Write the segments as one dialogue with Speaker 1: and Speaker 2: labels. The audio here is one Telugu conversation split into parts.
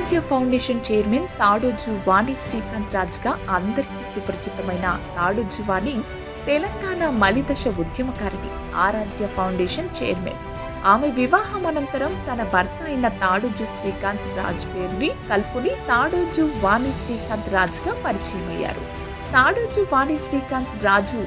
Speaker 1: ఆరాధ్య ఫౌండేషన్ చైర్మన్ తాడోజు వాణి శ్రీకాంత్ రాజ్గా అందరికీ సుపరిచితమైన తాడోజు వాణి తెలంగాణ మలిదశ ఉద్యమకారిణి, ఆరాధ్య ఫౌండేషన్ చైర్మన్. ఆమె వివాహం అనంతరం తన భర్త అయిన తాడోజు శ్రీకాంత్ రాజ్ పేరుని కల్పుని తాడోజు వాణి శ్రీకాంత్ రాజ్గా పరిచయమయ్యారు. తాడోజు వాణి శ్రీకాంత్ రాజు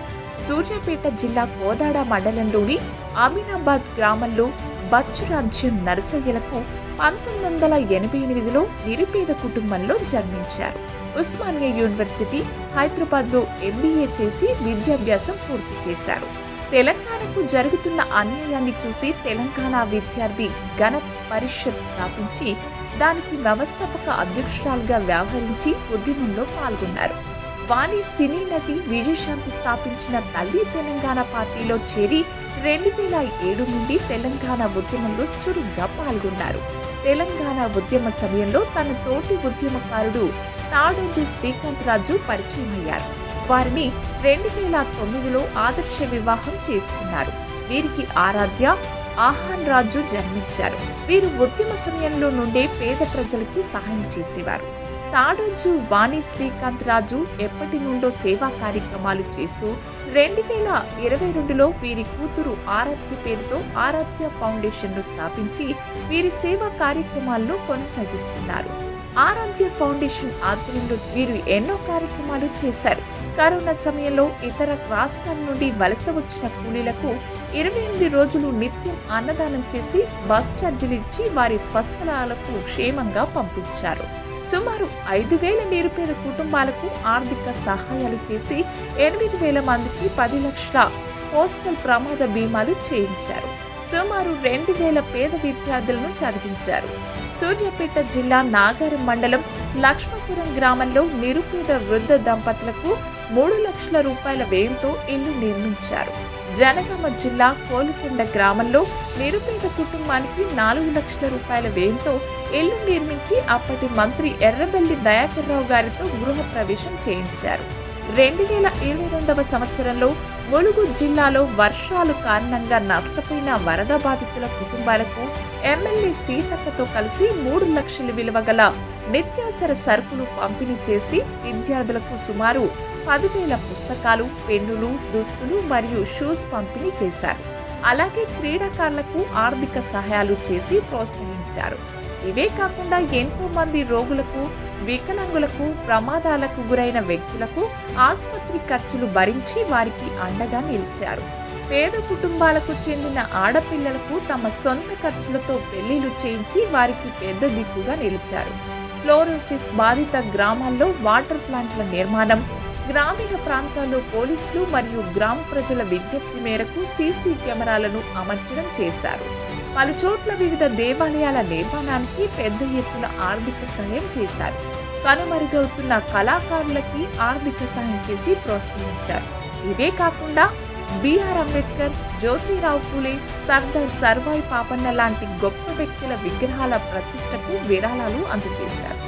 Speaker 1: సూర్యాపేట జిల్లా కోదాడ మండలంలోని అమీనాబాద్ గ్రామంలో బచ్చురాజ్యం నరసయ్యలకు 1988లో నిరుపేద కుటుంబంలో జన్మించారు. ఉస్మానియా యూనివర్సిటీ హైదరాబాద్లో MBA చేసి విద్యాభ్యాసం పూర్తి చేశారు. తెలంగాణకు జరుగుతున్న అన్యాయాన్ని చూసి తెలంగాణ విద్యార్థి గణ పరిషత్ స్థాపించి దానికి వ్యవస్థాపక అధ్యక్షురాలుగా వ్యవహరించి ఉద్యమంలో పాల్గొన్నారు. వాణి సినీ నటి విజయశాంతి స్థాపించిన తల్లి తెలంగాణ పార్టీలో చేరి 2007 నుండి తెలంగాణ ఉద్యమంలో చురుగ్గా పాల్గొన్నారు. తెలంగాణ ఉద్యమ సమయంలో తన తోటి ఉద్యమకారుడు తాడోజు శ్రీకాంత్ రాజు పరిచయమయ్యారు. వారిని 2009లో ఆదర్శ వివాహం చేసుకున్నారు. వీరికి ఆరాధ్య ఆహాన్ రాజు జన్మించారు. వీరు ఉద్యమ సమయంలో నుండే పేద ప్రజలకి సహాయం చేసేవారు. తాడోజు వాణి శ్రీకాంత్ రాజు ఎప్పటి నుండో సేవా కార్యక్రమాలు చేస్తూ 2022లో వీరి కూతురు ఆరాధ్య పేరుతో ఆరాధ్య ఫౌండేషన్ను స్థాపించి వీరి సేవా కార్యక్రమాలను కొనసాగిస్తున్నారు. ఆరాధ్య ఫౌండేషన్ ఆధ్వర్యంలో వీరు ఎన్నో కార్యక్రమాలు చేశారు. కరోనా సమయంలో ఇతర రాష్ట్రాల నుండి వలస వచ్చిన కూలీలకు 28 రోజులు నిత్యం అన్నదానం చేసి బస్ ఛార్జీలు ఇచ్చి వారి స్వస్థలాలకు క్షేమంగా పంపించారు. సుమారు 5,000 నిరుపేద కుటుంబాలకు ఆర్థిక సహాయాలు చేసి 8,000 మందికి 10 లక్షల పోస్టల్ ప్రమాద బీమాలు చేయించారు. సుమారు 2,000 పేద విద్యార్థులను చదివించారు. సూర్యాపేట జిల్లా నాగారం మండలం లక్ష్మపురం గ్రామంలో నిరుపేద వృద్ధ దంపతులకు 3 లక్షల రూపాయల వ్యయంతో ఇల్లు నిర్మించారు. జనగామ జిల్లా కోలుకొండ గ్రామంలో నిరుపేద కుటుంబానికి 4 లక్షల రూపాయల వ్యయంతో ఇల్లు నిర్మించి అప్పటి మంత్రి ఎర్రబెల్లి దయాకర్ రావు గారితో గృహ ప్రవేశం చేయించారు. 2022వ సంవత్సరంలో ములుగు జిల్లాలో వర్షాలు కారణంగా నష్టపోయిన వరద బాధితుల కుటుంబాలకు ఎమ్మెల్యే సీతక్కతో కలిసి 3 లక్షల విలువ గల నిత్యావసర సరుకులు పంపిణీ చేసి విద్యార్థులకు సుమారు 10,000 పుస్తకాలు, పెన్నులు, దుస్తులు మరియు షూస్ పంపిణీ చేశారు. అలాగే క్రీడాకారులకు ఆర్థిక సహాయాలు చేసి ప్రోత్సహించారు. ఇవే కాకుండా ఎంతో మంది రోగులకు, వికలాంగులకు, ప్రమాదాలకు గురైన వ్యక్తులకు ఆసుపత్రి ఖర్చులు భరించి వారికి అండగా నిలిచారు. పేద కుటుంబాలకు చెందిన ఆడపిల్లలకు తమ సొంత ఖర్చులతో పెళ్లిళ్లు చేయించి వారికి పెద్ద దిక్కుగా నిలిచారు. ఫ్లోరోసిస్ బాధిత గ్రామాల్లో వాటర్ ప్లాంట్ల నిర్మాణం, గ్రామీణ ప్రాంతాల్లో పోలీసులు మరియు గ్రామ ప్రజల విజ్ఞప్తి మేరకు సీసీ కెమెరాలను అమర్చడం చేశారు. పలు చోట్ల వివిధ దేవాలయాల నిర్మాణానికి పెద్ద ఎత్తున ఆర్థిక సహాయం చేశారు. కనుమరుగవుతున్న కళాకారులకి ఆర్థిక సహాయం చేసి ప్రోత్సహించారు. ఇవే కాకుండా బిఆర్ అంబేద్కర్, జ్యోతిరావు పూలే, సర్దార్ సర్వాయి పాపన్న లాంటి గొప్ప వ్యక్తుల విగ్రహాల ప్రతిష్టకు విరాళాలు అందజేశారు.